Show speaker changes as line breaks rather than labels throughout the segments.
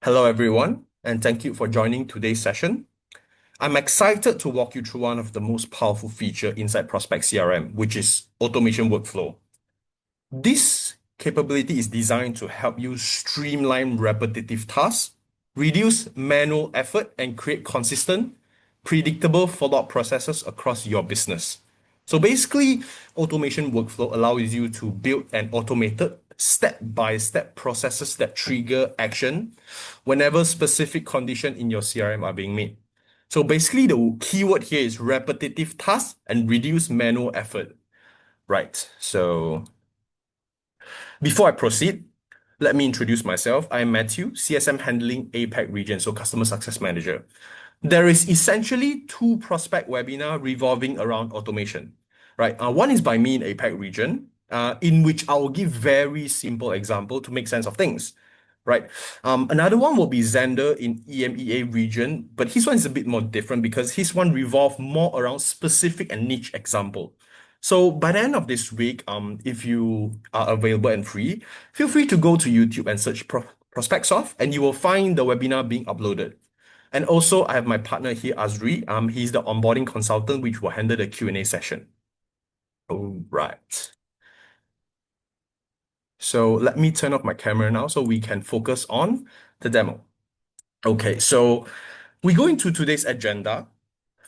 Hello, everyone, and thank you for joining today's session. I'm excited to walk you through one of the most powerful feature inside Prospect CRM, which is automation workflow. This capability is designed to help you streamline repetitive tasks, reduce manual effort, and create consistent, predictable follow-up processes across your business. So basically, automation workflow allows you to build an automated step-by-step processes that trigger action whenever specific condition in your CRM are being made. So basically, the keyword here is repetitive tasks and reduce manual effort. Right. So before I proceed, let me introduce myself. I'm Matthew, CSM handling APAC region, so Customer Success Manager. There is essentially two prospect webinar revolving around automation, right? One is by me in APAC region, in which I will give very simple example to make sense of things, right? Another one will be Xander in EMEA region, but his one is a bit more different because his one revolve more around specific and niche example. So by the end of this week, if you are available and free, feel free to go to YouTube and search Prospectsoft, and you will find the webinar being uploaded. And also, I have my partner here, Azri. He's the onboarding consultant, which will handle the Q&A session. All right. So let me turn off my camera now so we can focus on the demo. Okay, so we go into today's agenda.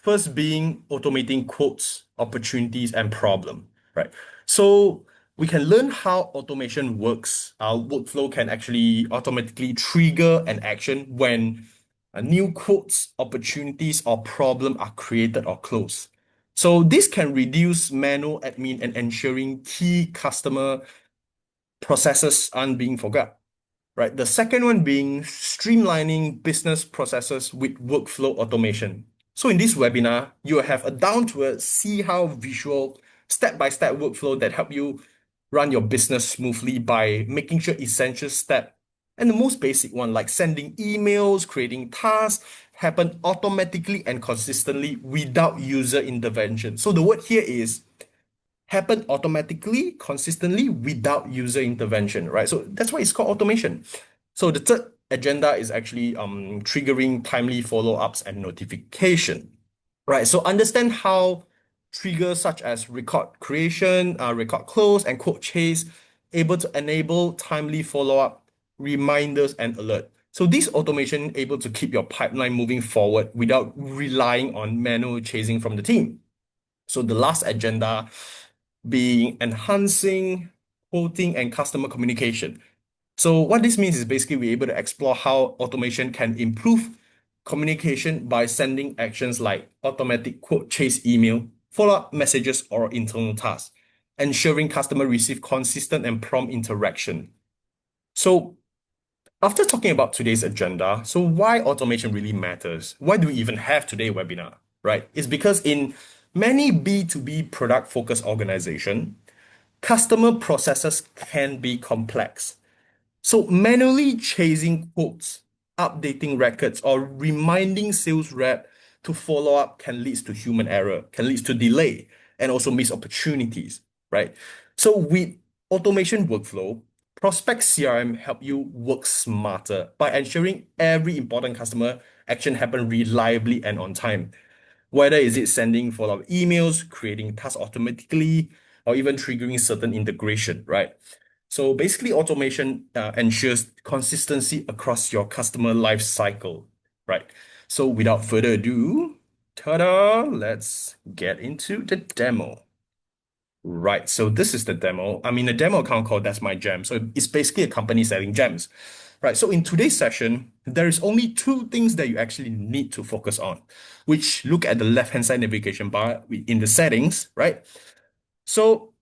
First being automating quotes, opportunities, and problem, right? So we can learn how automation works. Our workflow can actually automatically trigger an action when new quotes, opportunities, or problem are created or closed. So this can reduce manual admin and ensuring key customer processes aren't being forgot, right? The second one being streamlining business processes with workflow automation. So in this webinar, you have a down to earth, see how visual, step-by-step workflow that help you run your business smoothly by making sure essential step and the most basic one, like sending emails, creating tasks, happen automatically and consistently without user intervention. So the word here is happen automatically, consistently without user intervention, right? So that's why it's called automation. So the third agenda is actually triggering timely follow-ups and notification, right? So understand how triggers such as record creation, record close, and quote chase able to enable timely follow-up, reminders, and alert. So this automation able to keep your pipeline moving forward without relying on manual chasing from the team. So the last agenda being enhancing quoting and customer communication. So what this means is basically we're able to explore how automation can improve communication by sending actions like automatic quote chase email, follow-up messages, or internal tasks, ensuring customer receive consistent and prompt interaction. So after talking about today's agenda, so why automation really matters? Why do we even have today's webinar, right? It's because in many B2B product-focused organization, customer processes can be complex. So manually chasing quotes, updating records, or reminding sales rep to follow up can lead to human error, can lead to delay, and also missed opportunities, right? So with automation workflow, Prospect CRM help you work smarter by ensuring every important customer action happen reliably and on time. Whether is it sending follow-up emails, creating tasks automatically, or even triggering certain integration, right? So basically, automation ensures consistency across your customer life cycle, right? So without further ado, ta-da, let's get into the demo. Right, so this is the demo. I'm in a demo account called That's My Jam. So it's basically a company selling gems. Right, so in today's session, there is only two things that you actually need to focus on, which look at the left-hand side navigation bar in the settings, right? So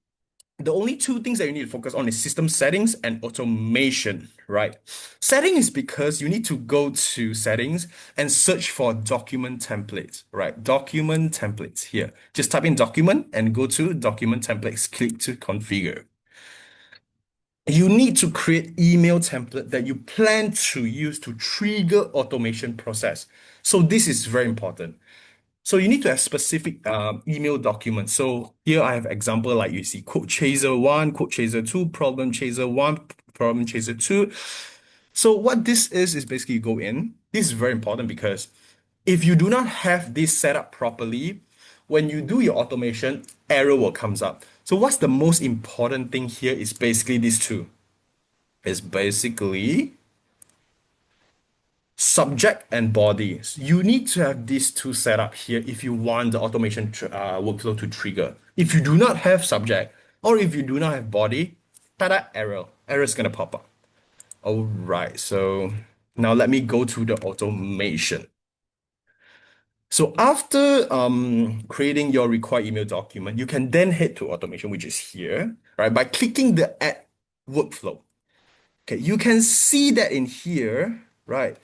the only two things that you need to focus on is system settings and automation, right? Setting is because you need to go to settings and search for document templates, right? Document templates here. Just type in document and go to document templates, click to configure. You need to create email template that you plan to use to trigger automation process. So this is very important. So you need to have specific email documents. So here I have example like you see quote chaser 1, quote chaser 2, problem chaser 1, problem chaser 2. So what this is basically you go in. This is very important because if you do not have this set up properly, when you do your automation, error will comes up. So what's the most important thing here is basically these two. It's basically subject and body. You need to have these two set up here if you want the automation workflow to trigger. If you do not have subject or if you do not have body, tada, error. Error is gonna pop up. All right, so now let me go to the automation. So after creating your required email document, you can then head to automation, which is here, right? By clicking the add workflow. Okay, you can see that in here, right?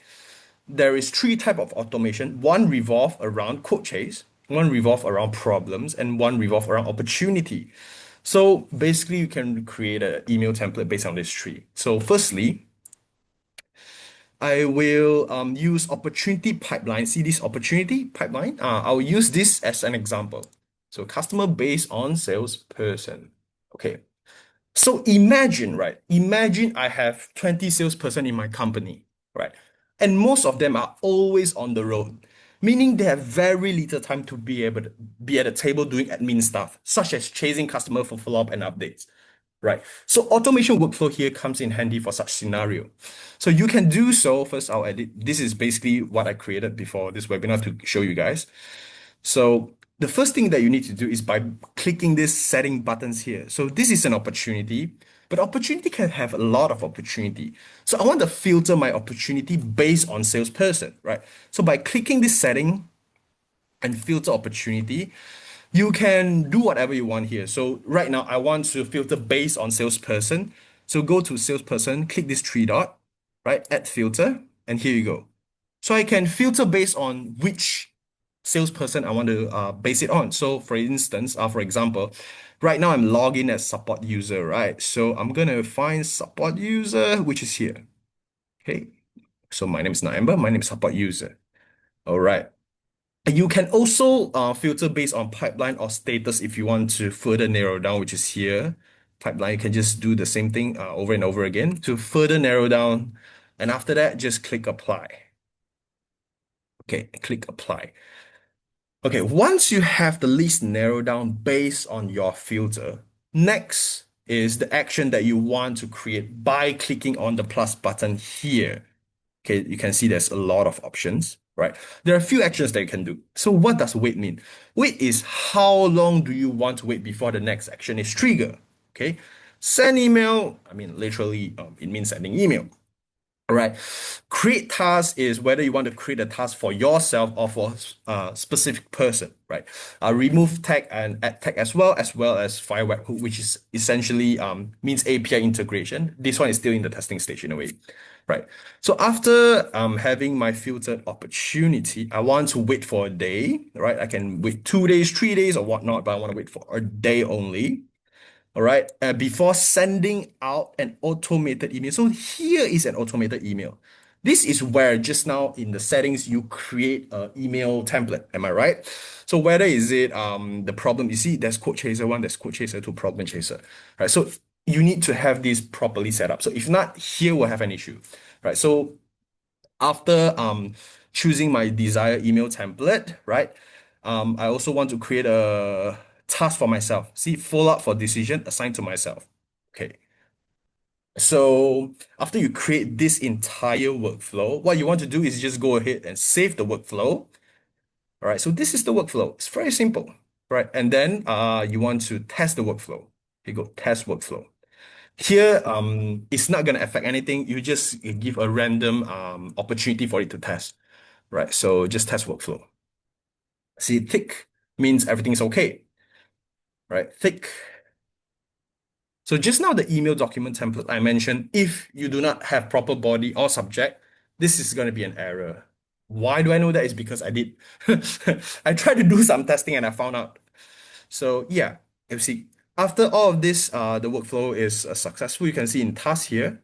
There is three type of automation. One revolve around code chase, one revolve around problems, and one revolve around opportunity. So basically, you can create an email template based on this tree. So firstly, I will use opportunity pipeline. See this opportunity pipeline? I'll use this as an example. So customer based on salesperson. Okay. So imagine, right? Imagine I have 20 salesperson in my company, right? And most of them are always on the road, meaning they have very little time to be able to be at the table doing admin stuff, such as chasing customer for follow-up and updates. Right. So automation workflow here comes in handy for such scenario. So you can do so. First, I'll edit. This is basically what I created before this webinar to show you guys. So the first thing that you need to do is by clicking this setting buttons here. So this is an opportunity, but opportunity can have a lot of opportunity. So I want to filter my opportunity based on salesperson, right? So by clicking this setting and filter opportunity, you can do whatever you want here. So right now I want to filter based on salesperson. So go to salesperson, click this three dot, right? Add filter, and here you go. So I can filter based on which salesperson I want to base it on. So for instance, for example, right now I'm logged in as support user, right? So I'm gonna find support user, which is here. Okay. So my name is Naimba, my name is support user. All right. You can also filter based on pipeline or status if you want to further narrow down, which is here. Pipeline, you can just do the same thing over and over again to further narrow down. And after that, just click apply. Okay, click apply. Okay, once you have the list narrowed down based on your filter, next is the action that you want to create by clicking on the plus button here. Okay, you can see there's a lot of options, right? There are a few actions that you can do. So what does wait mean? Wait is how long do you want to wait before the next action is triggered? Okay, send email, I mean, literally, it means sending email. All right. Create task is whether you want to create a task for yourself or for a specific person, right? Remove tag and add tag as well as file webhook, which is essentially means API integration. This one is still in the testing stage in a way, right? So after having my filtered opportunity, I want to wait for a day, right? I can wait 2 days, 3 days, or whatnot, but I want to wait for a day only. All right, before sending out an automated email. So here is an automated email. This is where just now in the settings you create an email template. Am I right? So whether is it the problem, you see there's code chaser one, there's code chaser two, problem chaser, right? So you need to have this properly set up. So if not, here we'll have an issue, right? So after choosing my desired email template, right? I also want to create a task for myself. See, follow up for decision assigned to myself. Okay. So after you create this entire workflow, what you want to do is just go ahead and save the workflow. All right. So this is the workflow. It's very simple, right? And then you want to test the workflow. Here you go, test workflow. Here, it's not going to affect anything. You just give a random opportunity for it to test, right? So just test workflow. See, tick means everything's okay, right? Tick. So just now the email document template I mentioned, if you do not have proper body or subject, this is going to be an error. Why do I know that? It's because I did. I tried to do some testing and I found out. So yeah, you see, after all of this, the workflow is successful. You can see in task here.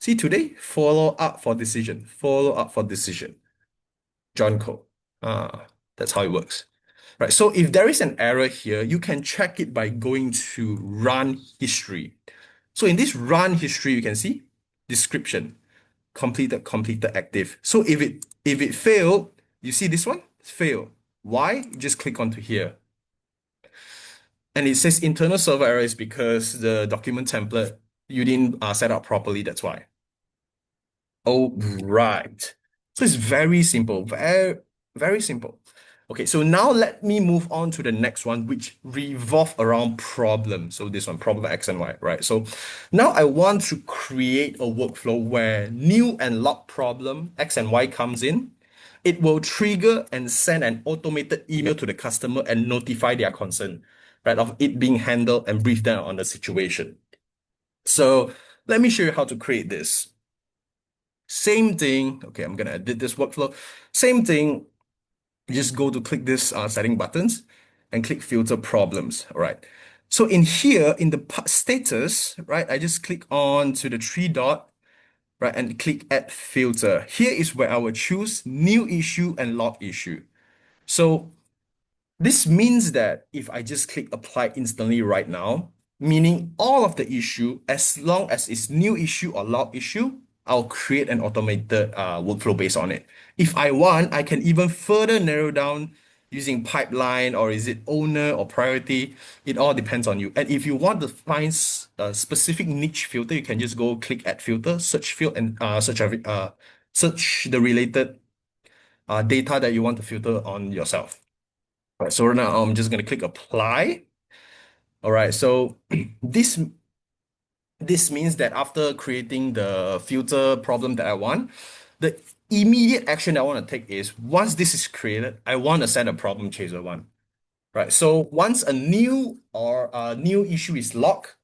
See today, follow up for decision. Follow up for decision. John Cole. That's how it works. Right. So if there is an error here, you can check it by going to run history. So in this run history, you can see description. completed active. So if it failed, you see this one? Fail. Why? You just click onto here. And it says internal server error is because the document template you didn't set up properly. That's why. Oh, right. So it's very simple, very simple. Okay, so now let me move on to the next one, which revolve around problem. So this one, problem X and Y, right? So now I want to create a workflow where new and locked problem X and Y comes in. It will trigger and send an automated email to the customer and notify their concern, right, of it being handled and brief them on the situation. So let me show you how to create this. Same thing. Okay, I'm gonna edit this workflow. Same thing. You just go to click this setting buttons and click filter problems. All right. So in here, in the status, right, I just click on to the three dot, right, and click add filter. Here is where I will choose new issue and log issue. So this means that if I just click apply instantly right now, meaning all of the issue, as long as it's new issue or log issue, I'll create an automated workflow based on it. If I want, I can even further narrow down using pipeline or is it owner or priority. It all depends on you. And if you want to find a specific niche filter, you can just go click add filter, search field, and search the related data that you want to filter on yourself. All right, so right now I'm just going to click apply. All right, so this this means that after creating the filter problem that I want, the immediate action I want to take is once this is created, I want to send a problem chaser one. Right. So once a new or a new issue is locked,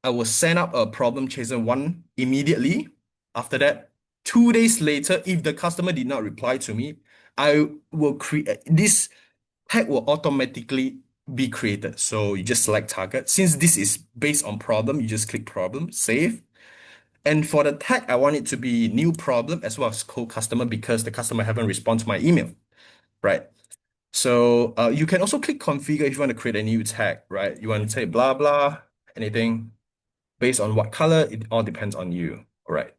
I will send up a problem chaser one immediately. After that, 2 days later, if the customer did not reply to me, I will create this tag will automatically be created. So you just select target. Since this is based on problem, you just click problem, save. And for the tag, I want it to be new problem as well as cold customer because the customer haven't responded to my email, right? So you can also click configure if you want to create a new tag, right? You want to say blah, blah, anything based on what color, it all depends on you, all right?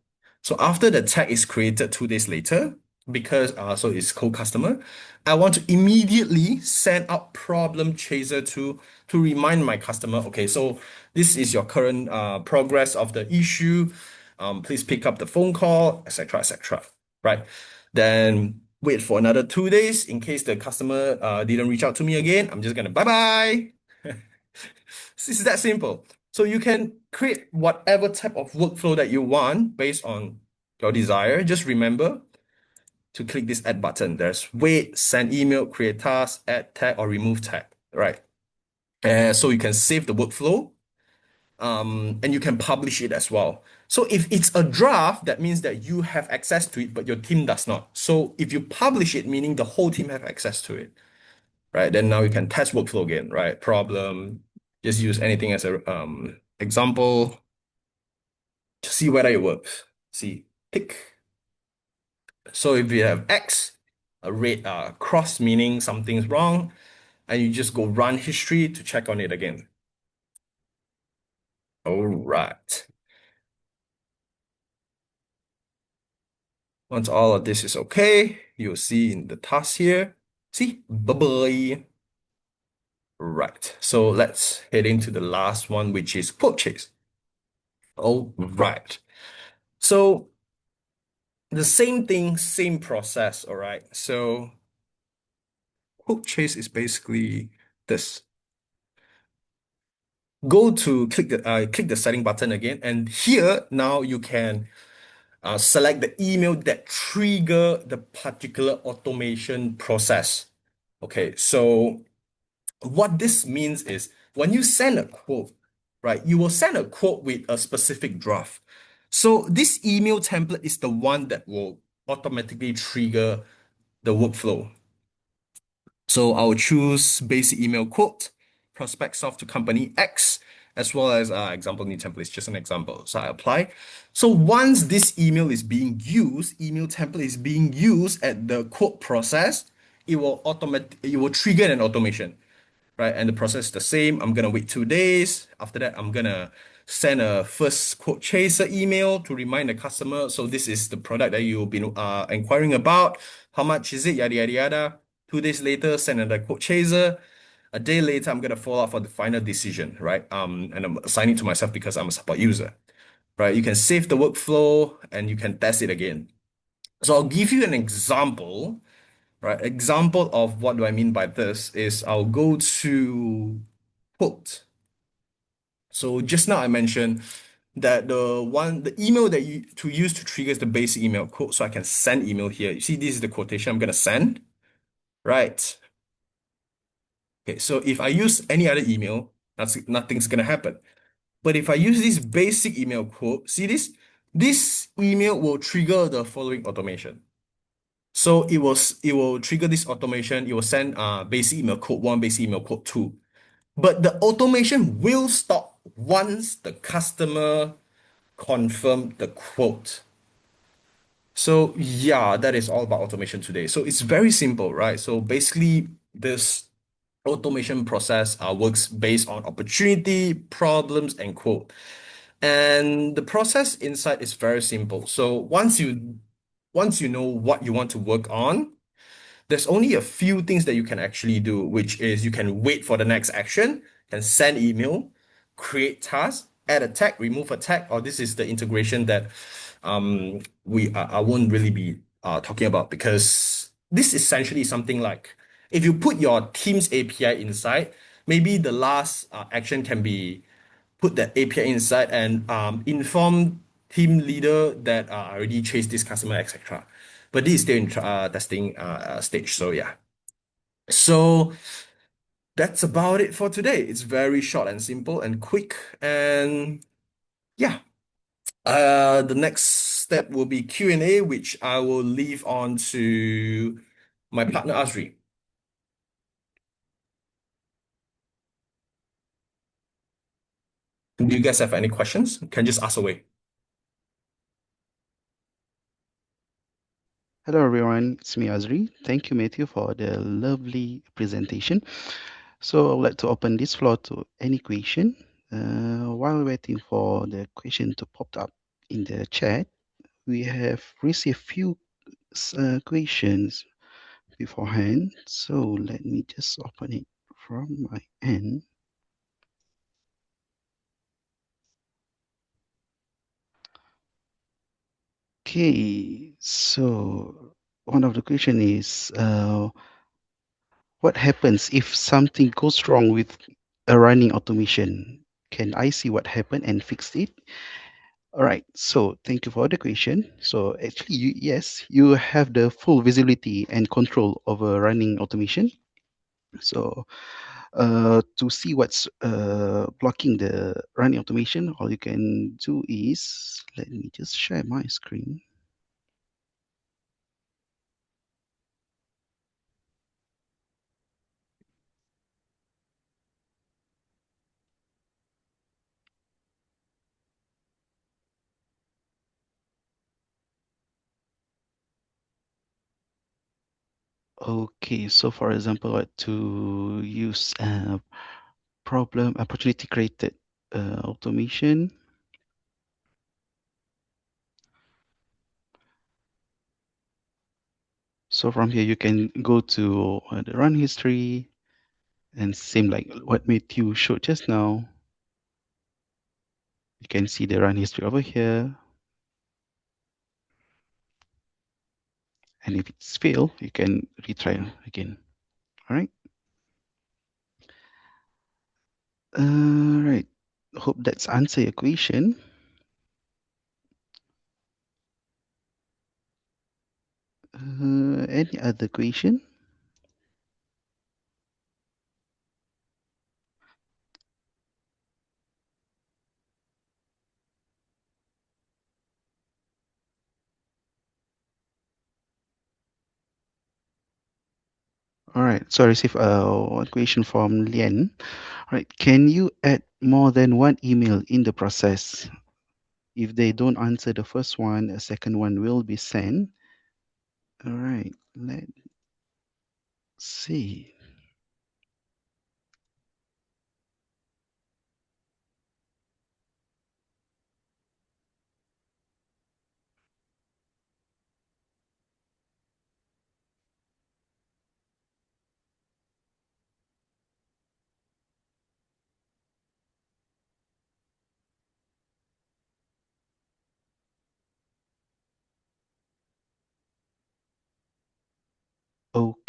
So after the tag is created 2 days later, because so it's co-customer, I want to immediately send out problem chaser to remind my customer, okay, so this is your current progress of the issue. Please pick up the phone call, etc., etc. Right? Then wait for another 2 days in case the customer didn't reach out to me again. I'm just gonna bye-bye. This is that simple. So you can create whatever type of workflow that you want based on your desire. Just remember to click this add button. There's wait, send email, create task, add tag, or remove tag, right? And so you can save the workflow, and you can publish it as well. So if it's a draft, that means that you have access to it, but your team does not. So if you publish it, meaning the whole team have access to it, right? Then now you can test workflow again, right? Problem, just use anything as a example to see whether it works. See, tick. So if you have X, a red cross meaning something's wrong, and you just go run history to check on it again. All right. Once all of this is okay, you'll see in the task here. See, bye-bye. Right. So let's head into the last one, which is quote chase. All right. So the same thing, same process. All right. So quote chase is basically this. Go to click the setting button again, and here now you can select the email that trigger the particular automation process. Okay, so what this means is when you send a quote, right, you will send a quote with a specific draft. So this email template is the one that will automatically trigger the workflow. So I'll choose basic email quote, prospect soft to company X, as well as example new template is just an example. So I apply. So once this email is being used, email template is being used at the quote process, it will trigger an automation, right? And the process is the same. I'm gonna wait 2 days. After that, I'm gonna send a first quote chaser email to remind the customer. So this is the product that you've been inquiring about. How much is it? Yada yada yada. 2 days later, send another quote chaser. A day later, I'm gonna follow up for the final decision, right? And I'm assigning to myself because I'm a support user, right? You can save the workflow and you can test it again. So I'll give you an example, right? Example of what do I mean by this is I'll go to quote. So just now I mentioned that the email that you to use to trigger is the basic email quote. So I can send email here. You see, this is the quotation I'm gonna send, right? Okay, so if I use any other email, nothing's gonna happen. But if I use this basic email quote, see this? This email will trigger the following automation. So it will trigger this automation. It will send basic email code 1, basic email code 2. But the automation will stop once the customer confirm the quote. So yeah, that is all about automation today. So it's very simple, right? So basically, this automation process works based on opportunity, problems, and quote. And the process inside is very simple. So once you know what you want to work on, there's only a few things that you can actually do, which is you can wait for the next action, can send email, create tasks, add a tag, remove a tag, or this is the integration that we I won't really be talking about because this essentially is something like if you put your Teams API inside, maybe the last action can be put that API inside and inform team leader that I already chased this customer, etc. But this is still in testing stage. So yeah. So that's about it for today. It's very short and simple and quick. And yeah. The next step will be Q&A, which I will leave on to my partner Azri. Do you guys have any questions? Can just ask away.
Hello everyone, it's me Azri. Thank you Matthew for the lovely presentation. So I'd like to open this floor to any question. While waiting for the question to pop up in the chat, we have received few questions beforehand. So let me just open it from my end. Okay, so one of the question is, what happens if something goes wrong with a running automation? Can I see what happened and fix it? All right, so thank you for the question. So actually, yes, you have the full visibility and control over running automation. So to see what's blocking the running automation, all you can do is, let me just share my screen. Okay, so for example, to use problem opportunity created automation. So from here, you can go to the run history and same like what Matthew showed just now. You can see the run history over here. And if it's failed, you can retry again. All right. All right. Hope that's answer your question. Any other question? All right. So I received one question from Lian. All right. Can you add more than one email in the process? If they don't answer the first one, a second one will be sent. All right. Let's see.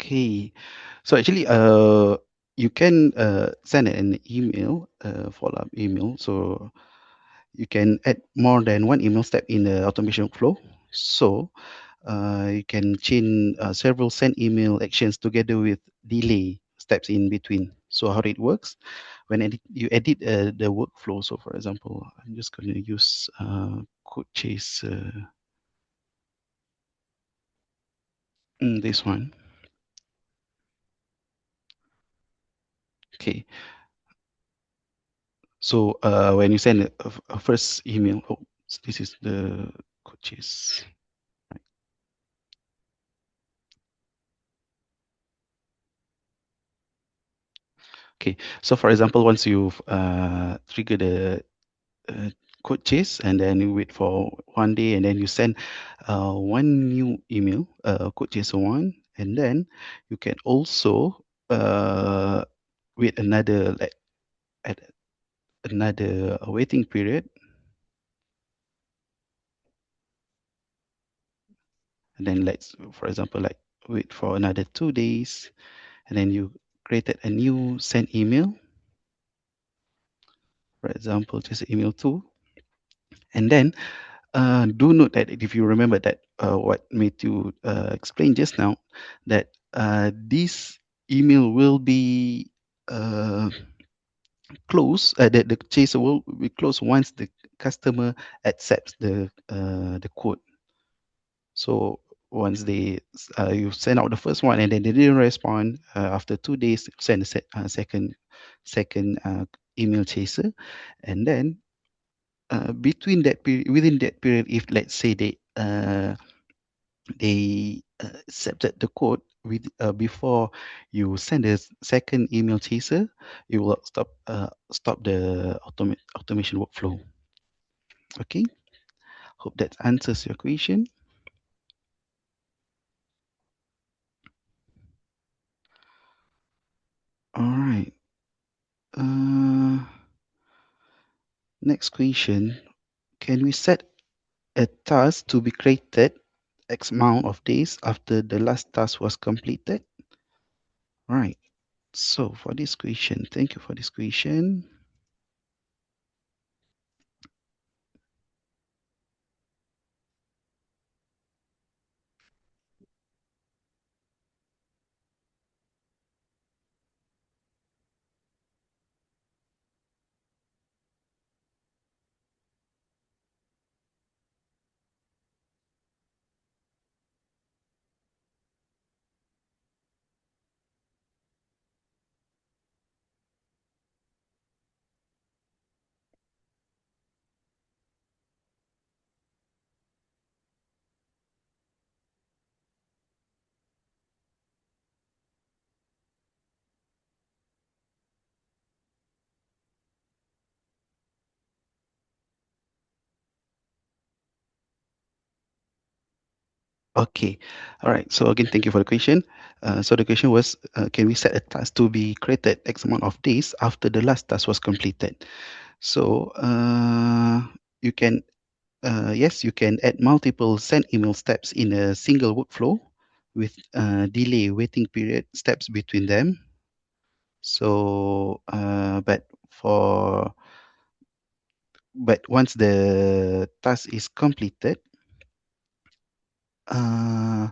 Okay. So actually, you can send an email, follow-up email. So you can add more than one email step in the automation flow. So you can chain several send email actions together with delay steps in between. So how it works, when you edit the workflow. So for example, I'm just going to use code chase this one. Okay. So when you send a first email, oh, this is the code chase. Okay, so for example, once you've triggered the code chase and then you wait for 1 day and then you send one new email, code chase one, and then you can also wait another like at another waiting period, and then let's for example like wait for another 2 days, and then you created a new send email, for example just email 2, and then do note that if you remember that what Matthew explained just now, that this email will be closed, the chaser will be closed once the customer accepts the code. So once you send out the first one and then they didn't respond, after 2 days, send a second email chaser, and then between that period, within that period, if let's say they accepted the code before you send a second email chaser, you will stop the automation workflow. Okay, hope that answers your question. All right. Next question: can we set a task to be created X amount of days after the last task was completed? Right. So for this question, thank you for this question. Okay. All right. So again, thank you for the question. So the question was, can we set a task to be created X amount of days after the last task was completed? So you can, yes, you can add multiple send email steps in a single workflow with delay waiting period steps between them. So, but once the task is completed, uh,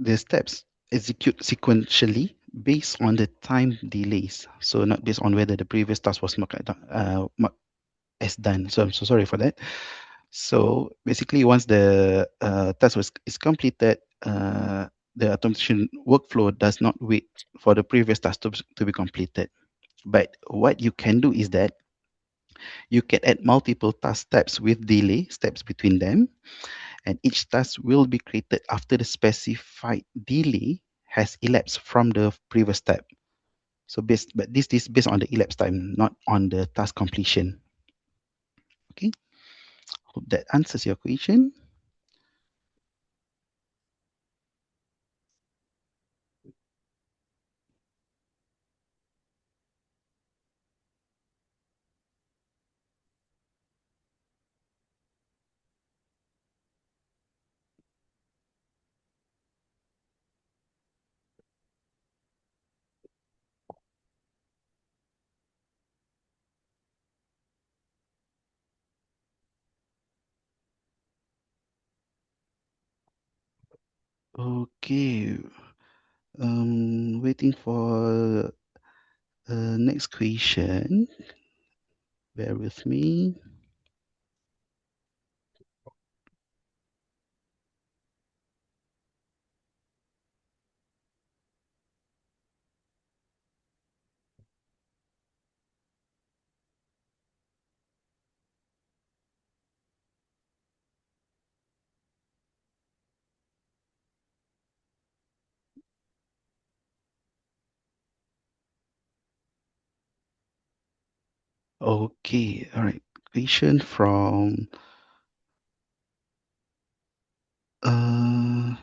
the steps execute sequentially based on the time delays. So not based on whether the previous task was marked as done. So I'm so sorry for that. So basically, once the task is completed, the automation workflow does not wait for the previous task to be completed. But what you can do is that you can add multiple task steps with delay steps between them, and each task will be created after the specified delay has elapsed from the previous step. So but this is based on the elapsed time, not on the task completion. Okay, hope that answers your question. Okay. Waiting for next question. Bear with me. Okay, all right. Question from all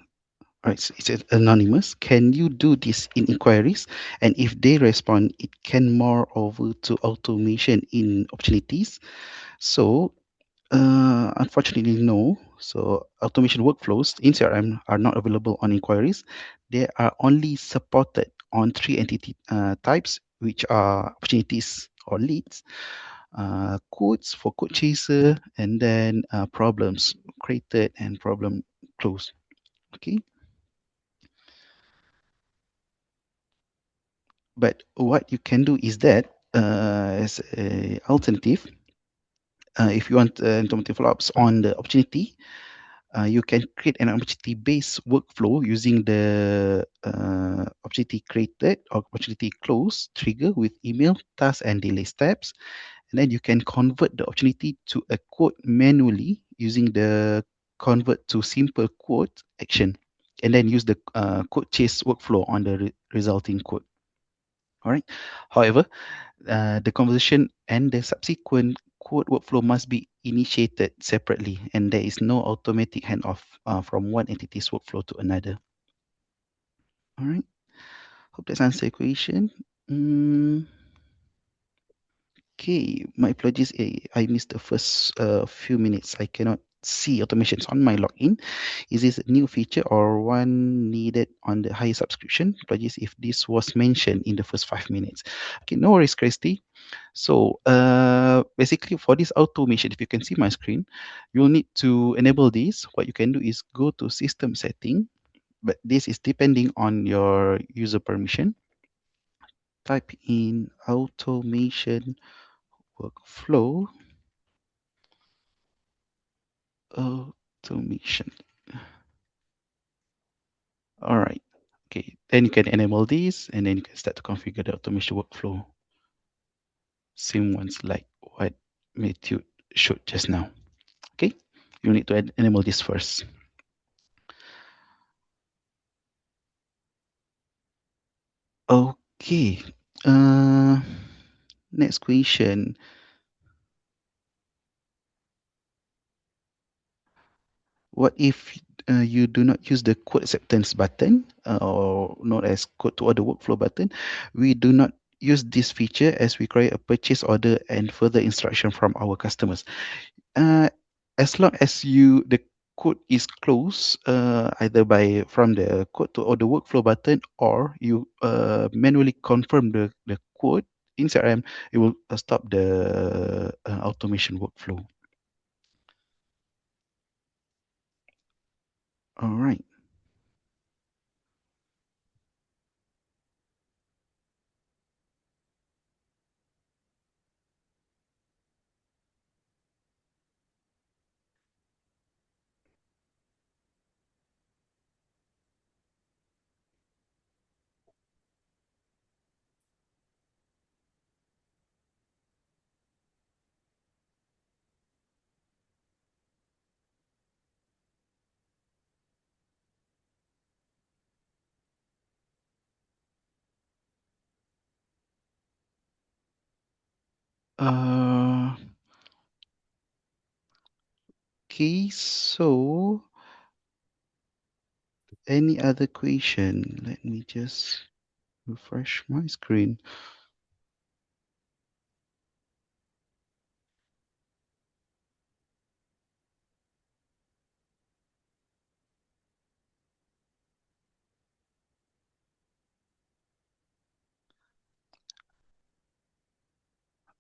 right, so it says anonymous. Can you do this in inquiries? And if they respond, it can more over to automation in opportunities. So unfortunately, no. So automation workflows in CRM are not available on inquiries. They are only supported on three entity types, which are opportunities or leads, codes for code chaser, and then problems created and problem closed. Okay. But what you can do is that as a alternative, if you want automatic follow-ups on the opportunity, you can create an opportunity-based workflow using the opportunity created or opportunity close trigger with email, task, and delay steps. And then you can convert the opportunity to a quote manually using the convert to simple quote action. And then use the quote chase workflow on the resulting quote. All right. However, the conversation and the subsequent code workflow must be initiated separately, and there is no automatic handoff from one entity's workflow to another. All right. Hope that's answered your question. Okay, my apologies. I missed the first few minutes. I cannot see automations on my login. Is this a new feature or one needed on the higher subscription? Apologies if this was mentioned in the first 5 minutes. Okay, no worries, Christy. So basically for this automation, if you can see my screen, you'll need to enable this. What you can do is go to system setting, but this is depending on your user permission. Type in automation workflow automation. All right. Okay. Then you can enable this and then you can start to configure the automation workflow. Same ones like what Matthew showed just now. Okay. You need to enable this first. Okay. Uh, Next question. What if you do not use the code acceptance button or known as code to order workflow button? We do not use this feature as we create a purchase order and further instruction from our customers. Uh, as long as the code is closed, either by from the code to order workflow button or you manually confirm the code in CRM, it will stop the automation workflow. All right. Uh, okay, so any other question? Let me just refresh my screen.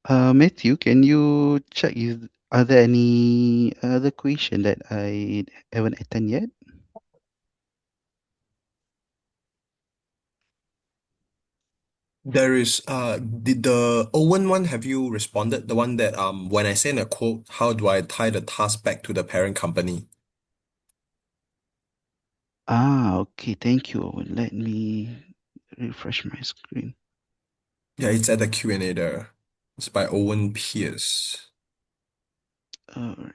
Matthew, can you check if are there any other question that I haven't attended yet?
There is did the Owen one, have you responded? The one that when I send a quote, how do I tie the task back to the parent company?
Okay, thank you. Let me refresh my screen.
Yeah, it's at the Q&A there. It's by Owen Pierce.
Alright.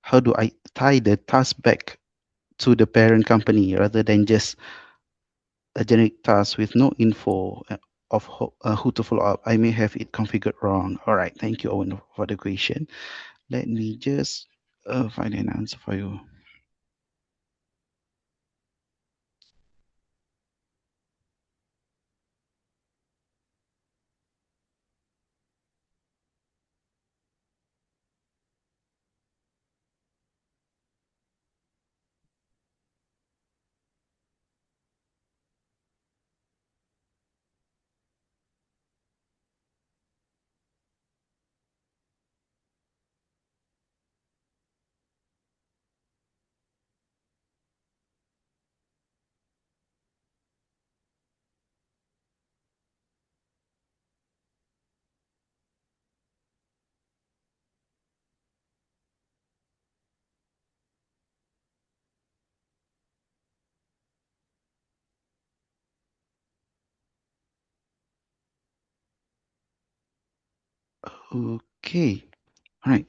How do I tie the task back to the parent company rather than just a generic task with no info of who to follow up? I may have it configured wrong. All right, thank you, Owen, for the question. Let me just find an answer for you. Okay, all right.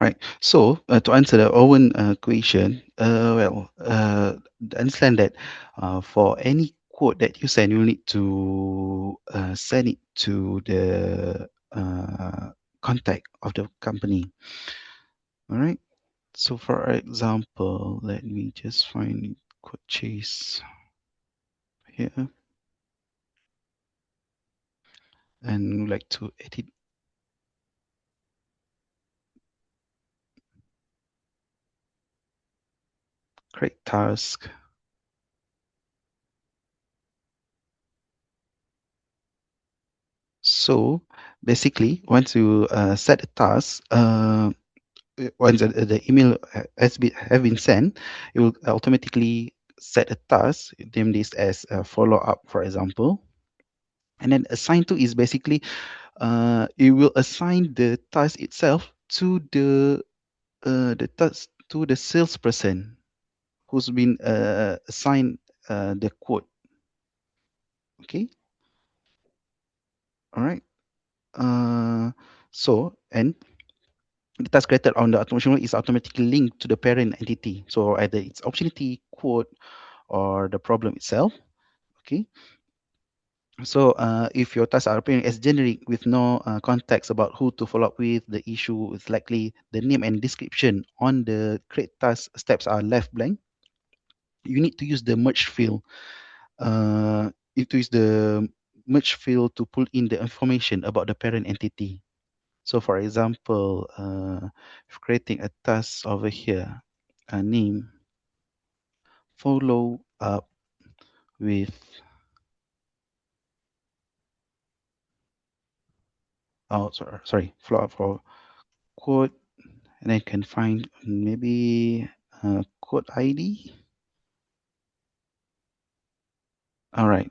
Right. So to answer the Owen question, understand that for any quote that you send, you need to send it to the contact of the company. All right. So for example, let me just find quote chase here and like to edit create task. So basically, once you set a task, once the email have been sent, it will automatically set a task, name this as a follow up, for example. And then assign to is basically it will assign the task itself to the task to the salesperson who's been assigned the quote. Okay, all right. So and the task created on the automation is automatically linked to the parent entity. So either it's opportunity, quote, or the problem itself. Okay. So if your tasks are appearing as generic with no context about who to follow up with, the issue is likely the name and description on the create task steps are left blank. You need to use the merge field. You need to use the merge field to pull in the information about the parent entity. So for example, if creating a task over here, a name, follow up with, oh, sorry, follow up for quote, and I can find maybe quote ID. All right.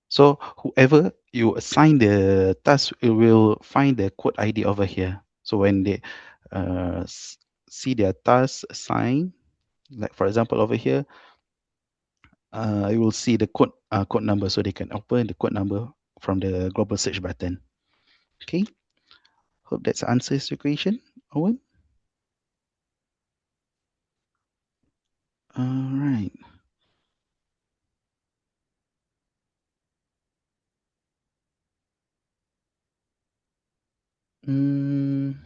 So whoever you assign the task, it will find the quote ID over here. So when they see their task assigned, like for example over here, you will see the code number, so they can open the code number from the global search button. Okay. Hope that answers your question, Owen. All right. Mm,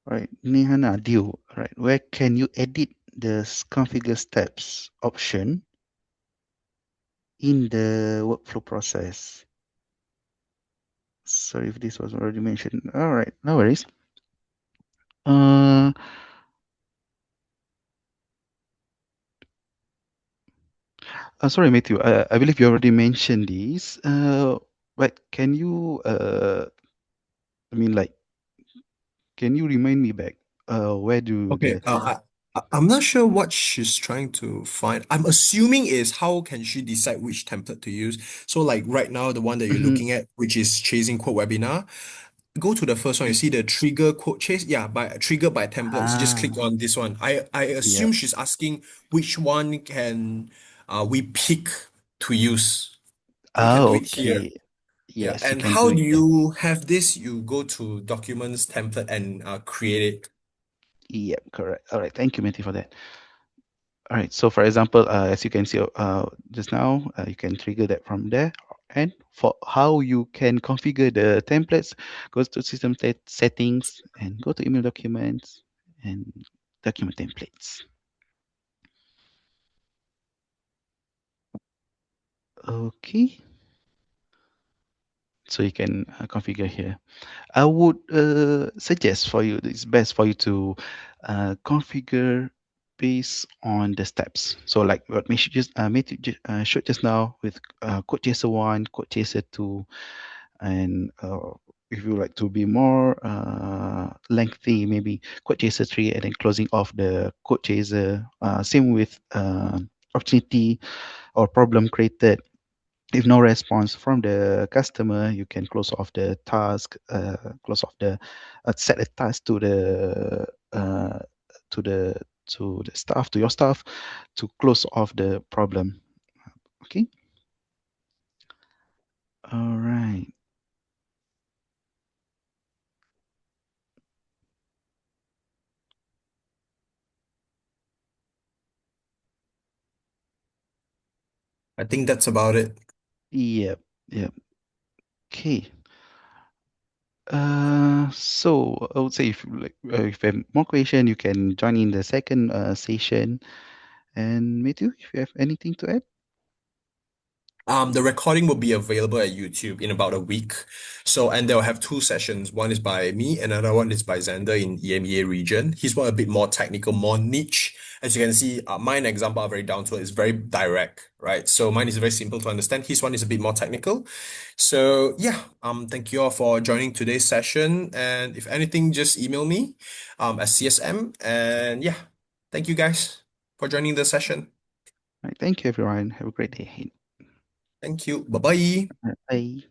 Right, Nihana, Dio, right, where can you edit the configure steps option in the workflow process? Sorry if this was already mentioned. All right, no worries. Uh, Sorry, Matthew. I believe you already mentioned this. But can you, I mean, like, can you remind me back? Where do
Okay,
the
I'm not sure what she's trying to find. I'm assuming is how can she decide which template to use. So like right now, the one that you're
Mhm.
looking at, which is chasing quote webinar, go to the first one. You see the trigger quote chase. Yeah, by trigger by templates. Just click
Ah,
on this one. I
yeah.
assume she's asking which one can we pick to use. So you can do
Oh,
it here.
okay.
Yeah,
Yes, you
and
can do
how do
it there.
you have this? You go to documents template and create it.
Yep, correct. All right. Thank you, Matthew, for that. All right. So, for example, as you can see just now, you can trigger that from there. And for how you can configure the templates, go to system settings and go to email documents and document templates. Okay. So you can configure here. I would suggest for you, it's best for you to configure based on the steps. So like what we should just showed just now with code chaser 1, code chaser 2, and if you like to be more lengthy, maybe code chaser 3 and then closing off the code chaser. Same with opportunity or problem created. If no response from the customer, you can close off the task, close off the set a task uh, to the to the staff, to your staff, to close off the problem. Okay. All right.
I think that's about it.
Yep. Yep. Okay. So I would say if you have more question, you can join in the second session. And Matthew, if you have anything to add.
The recording will be available at YouTube in about a week. So, and they'll have two sessions. One is by me, another one is by Xander in EMEA region. He's one a bit more technical, more niche. As you can see, mine example are very down to it. It's very direct, right? So mine is very simple to understand. His one is a bit more technical. So yeah, thank you all for joining today's session. And if anything, just email me, at CSM. And yeah, thank you guys for joining the session.
All right, thank you, everyone. Have a great day ahead.
Thank you. Bye bye.
All right, bye.